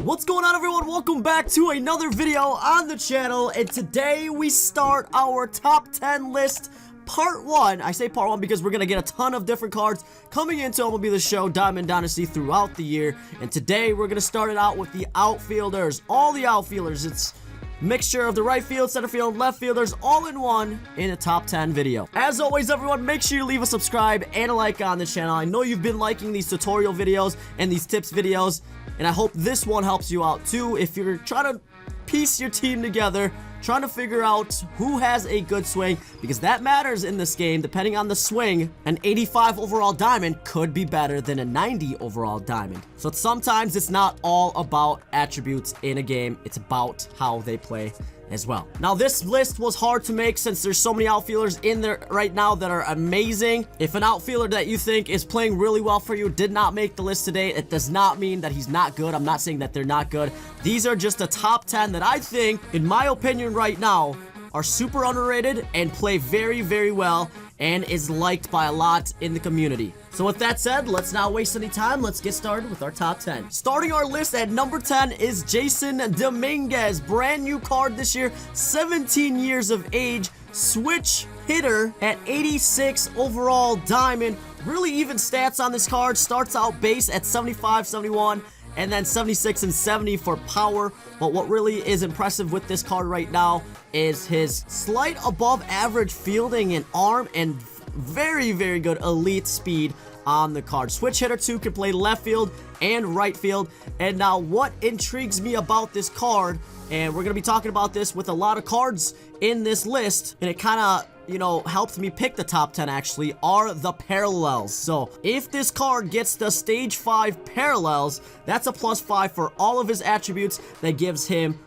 What's going on, everyone? Welcome back to another video on the channel, and today we start our top 10 list part 1. I say part 1 because we're gonna get a ton of different cards coming into MLB The Show Diamond Dynasty throughout the year, and today we're gonna start it out with the outfielders. All the outfielders. It's mixture of the right field, center field, left fielders, all in one in a top 10 video. As always, everyone, make sure you leave a subscribe and a like on the channel. I know you've been liking these tutorial videos and these tips videos, and I hope this one helps you out too. If you're trying to piece your team together, trying to figure out who has a good swing, because that matters in this game. Depending on the swing, an 85 overall diamond could be better than a 90 overall diamond. So sometimes it's not all about attributes in a game, it's about how they play as well. Now, this list was hard to make since there's so many outfielders in there right now that are amazing. If an outfielder that you think is playing really well for you did not make the list today, it does not mean that he's not good. I'm not saying that they're not good. These are just the top 10 that I think, in my opinion right now, are super underrated and play very, very well and is liked by a lot in the community. So with that said, let's not waste any time. Let's get started with our top 10. Starting our list at number 10 is Jason Dominguez. Brand new card this year, 17 years of age, switch hitter at 86 overall diamond. Really even stats on this card. Starts out base at 75, 71. And then 76 and 70 for power. But what really is impressive with this card right now is his slight above average fielding and arm and very, very good elite speed on the card. Switch hitter too, can play left field and right field. And now what intrigues me about this card, and we're going to be talking about this with a lot of cards in this list, and it kind of, you know, helped me pick the top 10 actually, are the parallels. So if this card gets the stage 5 parallels, that's a +5 for all of his attributes. That gives him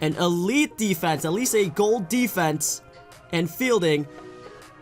an elite defense, at least a gold defense and fielding,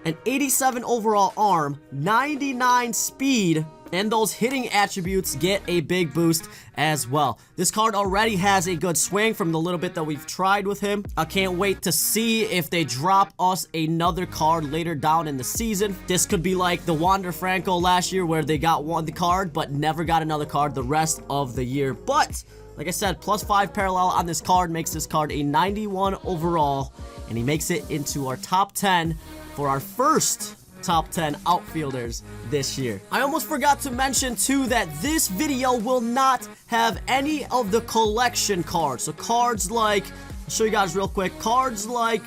an 87 overall arm, 99 speed, and those hitting attributes get a big boost as well. This card already has a good swing from the little bit that we've tried with him. I can't wait to see if they drop us another card later down in the season. This could be like the Wander Franco last year, where they got one card but never got another card the rest of the year. But like I said, +5 parallel on this card makes this card a 91 overall, and he makes it into our top 10 for our first top 10 outfielders this year. I almost forgot to mention too that this video will not have any of the collection cards. So cards like, I'll show you guys real quick, cards like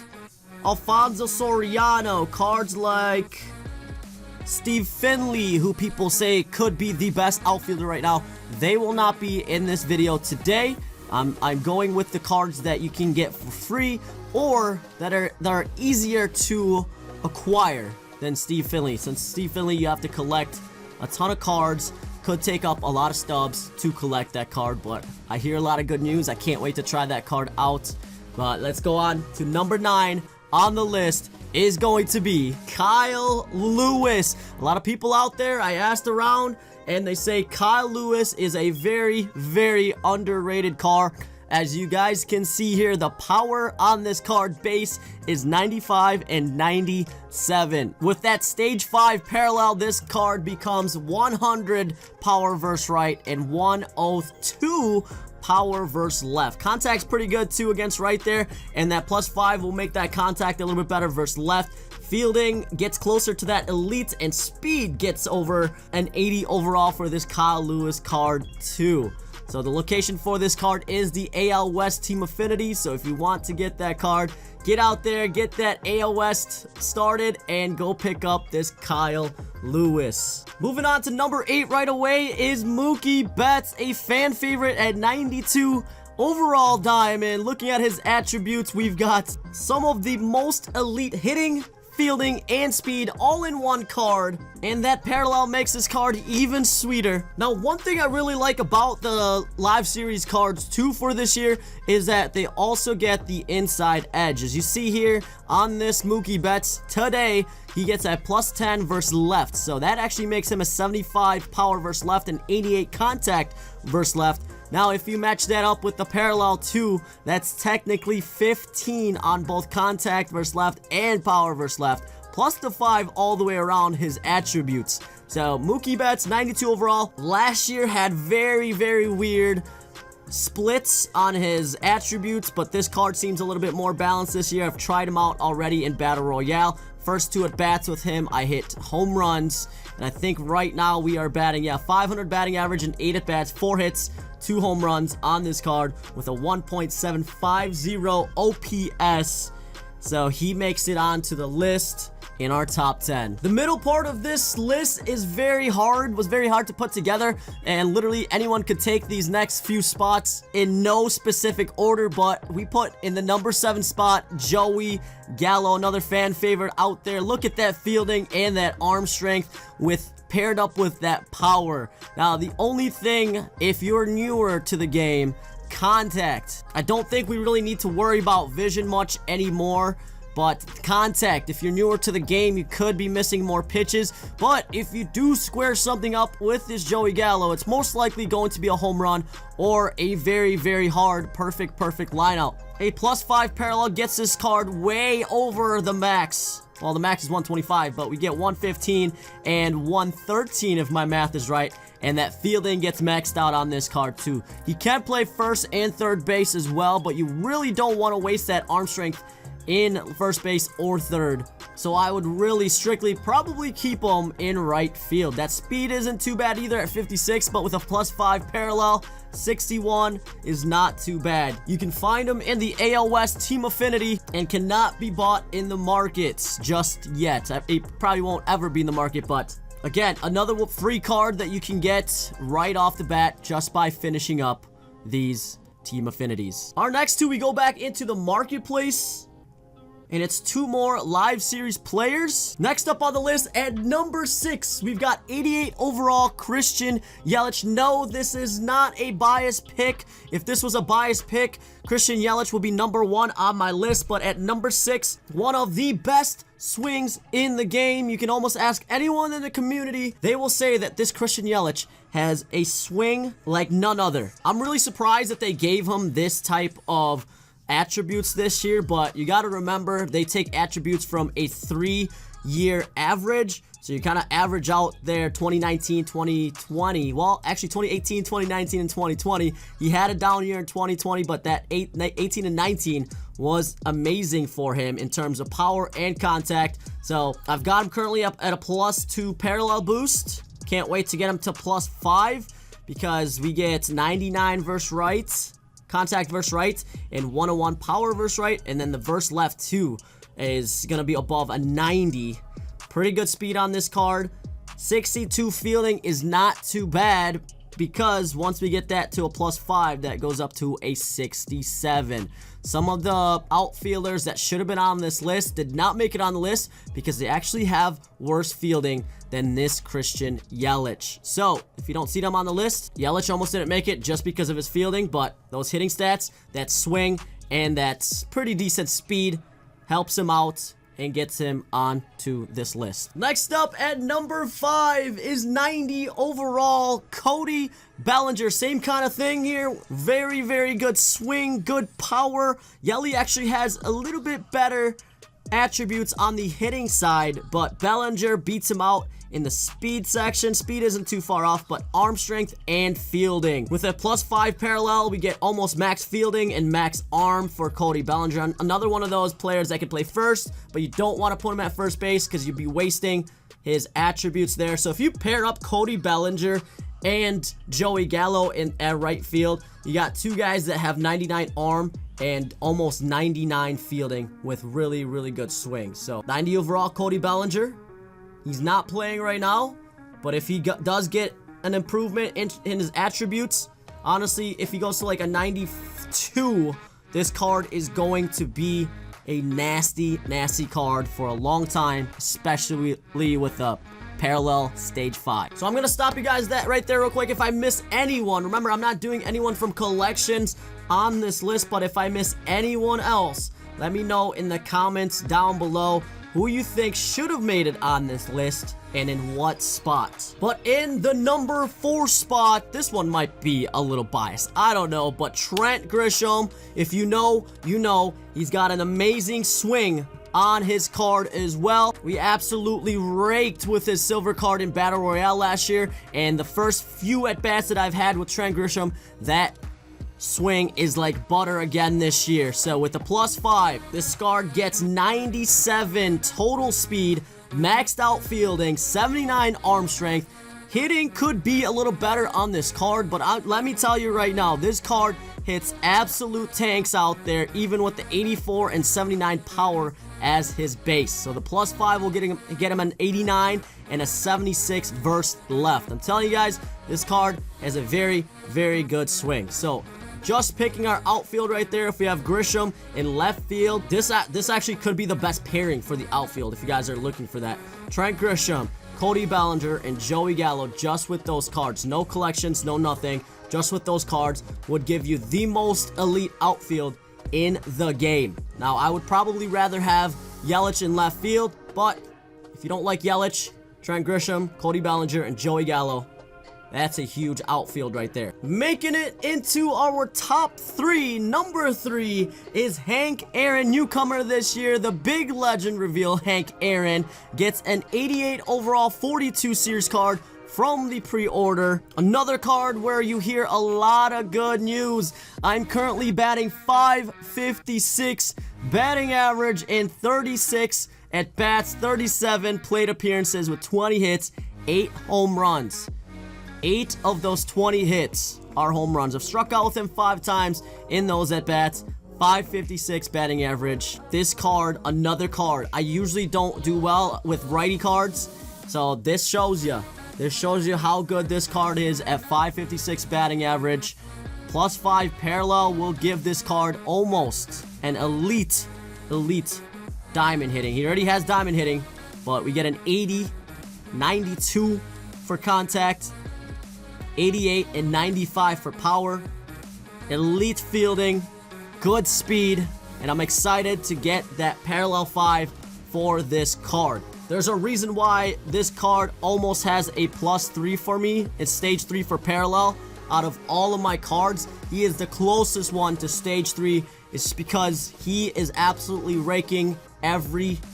Alfonso Soriano, cards like Steve Finley, who people say could be the best outfielder right now, they will not be in this video today. I'm going with the cards that you can get for free or that are easier to acquire than Steve Finley. Since Steve Finley, you have to collect a ton of cards, could take up a lot of stubs to collect that card, but I hear a lot of good news. I can't wait to try that card out. But let's go on to number 9 on the list is going to be Kyle Lewis. A lot of people out there, I asked around, and they say Kyle Lewis is a very, very underrated card. As you guys can see here, the power on this card base is 95 and 97. With that stage 5 parallel, this card becomes 100 power versus right and 102 power versus left. Contact's pretty good too against right there, and that +5 will make that contact a little bit better versus left. Fielding gets closer to that elite, and speed gets over an 80 overall for this Kyle Lewis card too. So the location for this card is the AL West Team Affinity. So if you want to get that card, get out there, get that AL West started, and go pick up this Kyle Lewis. Moving on to number 8 right away is Mookie Betts, a fan favorite at 92 overall diamond. Looking at his attributes, we've got some of the most elite hitting, fielding, and speed all in one card, and that parallel makes this card even sweeter. Now, one thing I really like about the live series cards too for this year is that they also get the inside edge. As you see here on this Mookie Betts today, he gets a +10 versus left, so that actually makes him a 75 power versus left and 88 contact versus left. Now, if you match that up with the parallel 2, that's technically 15 on both contact versus left and power versus left, plus the 5 all the way around his attributes. So, Mookie Betts, 92 overall. Last year had very, very weird splits on his attributes, but this card seems a little bit more balanced this year. I've tried him out already in Battle Royale. First 2 at-bats with him, I hit home runs, and I think right now we are batting, 500 batting average and 8 at-bats, 4 hits, 2 home runs on this card with a 1.750 OPS. So he makes it onto the list in our top 10. The middle part of this list is was very hard to put together, and literally anyone could take these next few spots in no specific order, but we put in the number 7 spot Joey Gallo, another fan favorite out there. Look at that fielding and that arm strength paired up with that power. Now, the only thing, if you're newer to the game, contact. I don't think we really need to worry about vision much anymore. But contact, if you're newer to the game, you could be missing more pitches. But if you do square something up with this Joey Gallo, it's most likely going to be a home run or a very, very hard, perfect lineup. A +5 parallel gets this card way over the max. Well, the max is 125, but we get 115 and 113 if my math is right. And that fielding gets maxed out on this card too. He can play first and third base as well, but you really don't want to waste that arm strength in first base or third. So I would really strictly probably keep him in right field. That speed isn't too bad either at 56, but with a +5 parallel, 61 is not too bad. You can find him in the AL West Team Affinity and cannot be bought in the markets just yet. It probably won't ever be in the market, but again, another free card that you can get right off the bat just by finishing up these Team Affinities. Our next 2, we go back into the marketplace, and it's 2 more live series players. Next up on the list at number 6, we've got 88 overall Christian Yelich. No, this is not a biased pick. If this was a biased pick, Christian Yelich would be number 1 on my list. But at number 6, one of the best swings in the game. You can almost ask anyone in the community. They will say that this Christian Yelich has a swing like none other. I'm really surprised that they gave him this type of attributes this year, but you got to remember they take attributes from a 3-year average, so you kind of average out there 2019, 2020, well actually 2018, 2019, and 2020. He had a down year in 2020, but that 18 and 19 was amazing for him in terms of power and contact. So I've got him currently up at a +2 parallel boost. Can't wait to get him to +5 because we get 99 versus right, contact versus right, and 101 power versus right, and then the versus left too is gonna be above a 90. Pretty good speed on this card. 62 fielding is not too bad because once we get that to a +5, that goes up to a 67. Some of the outfielders that should have been on this list did not make it on the list because they actually have worse fielding than this Christian Yelich. So if you don't see them on the list, Yelich almost didn't make it just because of his fielding, but those hitting stats, that swing, and that pretty decent speed helps him out and gets him onto this list. Next up at number 5 is 90 overall Cody Bellinger. Same kind of thing here. Very, very good swing, good power. Yelly actually has a little bit better attributes on the hitting side, but Bellinger beats him out in the speed section. Speed isn't too far off, but arm strength and fielding. With a +5 parallel, we get almost max fielding and max arm for Cody Bellinger. Another one of those players that can play first, but you don't want to put him at first base because you'd be wasting his attributes there. So if you pair up Cody Bellinger and Joey Gallo at right field, you got 2 guys that have 99 arm and almost 99 fielding with really, really good swing. So 90 overall Cody Bellinger. He's not playing right now, but if he does get an improvement in his attributes, honestly, if he goes to like a 92, this card is going to be a nasty, nasty card for a long time, especially with a parallel stage 5. So I'm gonna stop you guys right there real quick. If I miss anyone, remember I'm not doing anyone from collections on this list, but if I miss anyone else, let me know in the comments down below who you think should have made it on this list and in what spot. But in the number 4 spot, this one might be a little biased, I don't know, but Trent Grisham, if you know, you know. He's got an amazing swing on his card as well. We absolutely raked with his silver card in Battle Royale last year, and the first few at-bats that I've had with Trent Grisham, that swing is like butter again this year. So with the +5, this card gets 97 total speed, maxed out fielding, 79 arm strength. Hitting could be a little better on this card, but let me tell you right now, this card hits absolute tanks out there, even with the 84 and 79 power as his base. So the +5 will get him an 89 and a 76 verse left. I'm telling you guys, this card has a very, very good swing. So just picking our outfield right there, if we have Grisham in left field, this actually could be the best pairing for the outfield if you guys are looking for that. Trent Grisham, Cody Bellinger, and Joey Gallo, just with those cards. No collections, no nothing. Just with those cards would give you the most elite outfield in the game. Now, I would probably rather have Yelich in left field, but if you don't like Yelich, Trent Grisham, Cody Bellinger, and Joey Gallo, that's a huge outfield right there. Making it into our top 3, number 3 is Hank Aaron, newcomer this year. The big legend reveal, Hank Aaron, gets an 88 overall 42 series card from the pre-order. Another card where you hear a lot of good news. I'm currently batting .556 batting average in 36 at bats, 37 plate appearances with 20 hits, 8 home runs. 8 of those 20 hits are home runs. I've struck out with him 5 times in those at-bats. .556 batting average. This card, another card. I usually don't do well with righty cards, so this shows you. This shows you how good this card is at .556 batting average. +5 parallel will give this card almost an elite diamond hitting. He already has diamond hitting, but we get an 80, 92 for contact, 88 and 95 for power, elite fielding, good speed, and I'm excited to get that parallel 5 for this card. There's a reason why this card almost has a +3 for me. It's stage 3 for parallel. Out of all of my cards, he is the closest one to stage 3. It's because he is absolutely raking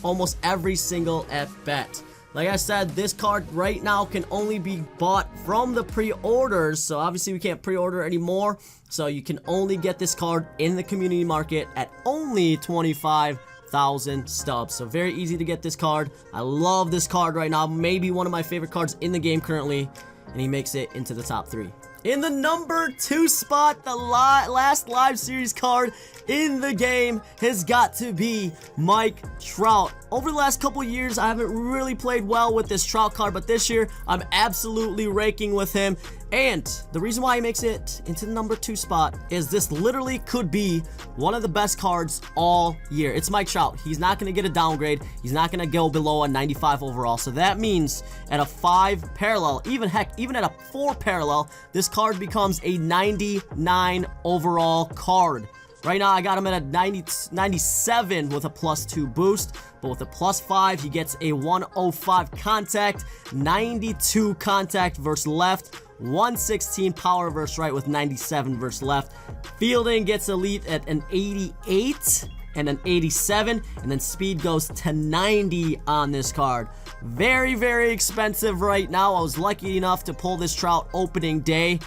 almost every single at-bat. Like I said, this card right now can only be bought from the pre-orders, so obviously we can't pre-order anymore. So you can only get this card in the community market at only 25,000 stubs. So very easy to get this card. I love this card right now. Maybe one of my favorite cards in the game currently, and he makes it into the top 3. In the number 2 spot, the last live series card in the game has got to be Mike Trout. Over the last couple years, I haven't really played well with this Trout card, but this year, I'm absolutely raking with him. And the reason why he makes it into the number 2 spot is this literally could be one of the best cards all year. It's Mike Trout. He's not going to get a downgrade. He's not going to go below a 95 overall. So that means at a 5 parallel, even at a 4 parallel, this card becomes a 99 overall card. Right now, I got him at a 97 with a +2 boost, but with a +5, he gets a 105 contact, 92 contact versus left, 116 power versus right with 97 versus left. Fielding gets elite at an 88 and an 87, and then speed goes to 90 on this card. Very, very expensive right now. I was lucky enough to pull this Trout opening day.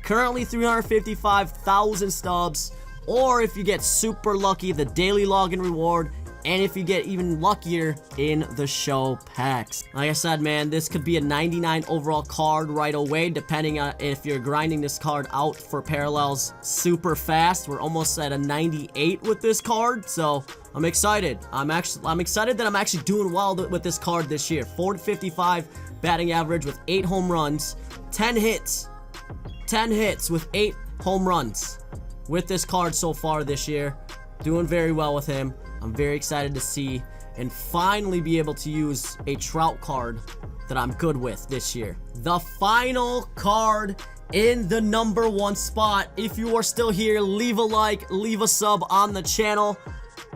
Currently 355,000 stubs. Or if you get super lucky, the daily login reward, and if you get even luckier in the show packs. Like I said, man, this could be a 99 overall card right away, depending on if you're grinding this card out for parallels super fast. We're almost at a 98 with this card, so I'm excited. I'm excited that I'm actually doing well with this card this year. 455 batting average with 8 home runs, 10 hits with 8 home runs. With this card so far this year, doing very well with him. I'm very excited to see and finally be able to use a Trout card that I'm good with this year. The final card in the number 1 spot, if you are still here, leave a like, leave a sub on the channel,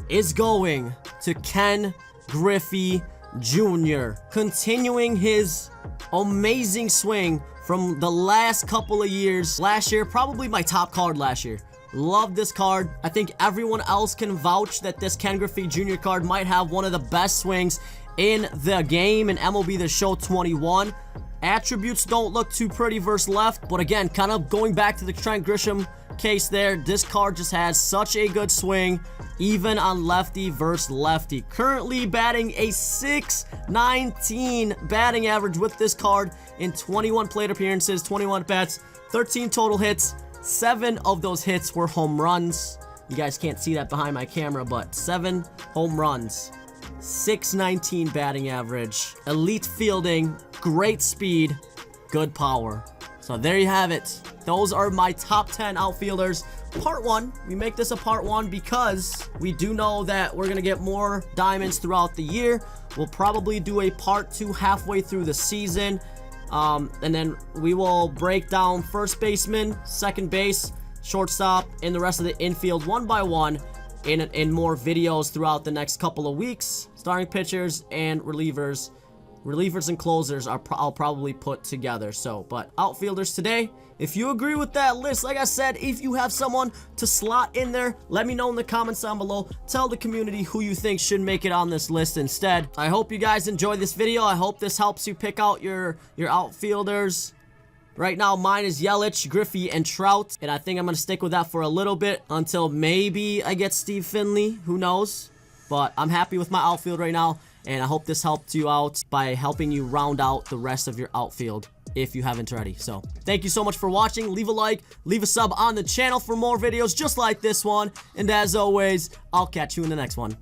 is going to Ken Griffey Jr. Continuing his amazing swing from the last couple of years. Last year, probably my top card last year. Love this card. I think everyone else can vouch that this Ken Griffey Jr. card might have one of the best swings in the game in MLB The Show 21. Attributes don't look too pretty versus left, but again, kind of going back to the Trent Grisham case there, this card just has such a good swing, even on lefty versus lefty. Currently batting a .619 batting average with this card in 21 plate appearances, 21 bats, 13 total hits. 7 of those hits were home runs. You guys can't see that behind my camera, but 7 home runs. .619 batting average. Elite fielding, great speed, good power. So there you have it. Those are my top 10 outfielders. Part 1. We make this a part 1 because we do know that we're going to get more diamonds throughout the year. We'll probably do a part 2 halfway through the season. And then we will break down first baseman, second base, shortstop, and the rest of the infield one by one in more videos throughout the next couple of weeks. Starting pitchers and relievers. Relievers and closers I'll probably put together. So, but outfielders today, if you agree with that list, like I said, if you have someone to slot in there, let me know in the comments down below. Tell the community who you think should make it on this list instead. I hope you guys enjoyed this video. I hope this helps you pick out your outfielders. Right now, mine is Yelich, Griffey, and Trout, and I think I'm going to stick with that for a little bit until maybe I get Steve Finley. Who knows? But I'm happy with my outfield right now, and I hope this helped you out by helping you round out the rest of your outfield if you haven't already. So, thank you so much for watching. Leave a like, leave a sub on the channel for more videos just like this one, and as always, I'll catch you in the next one.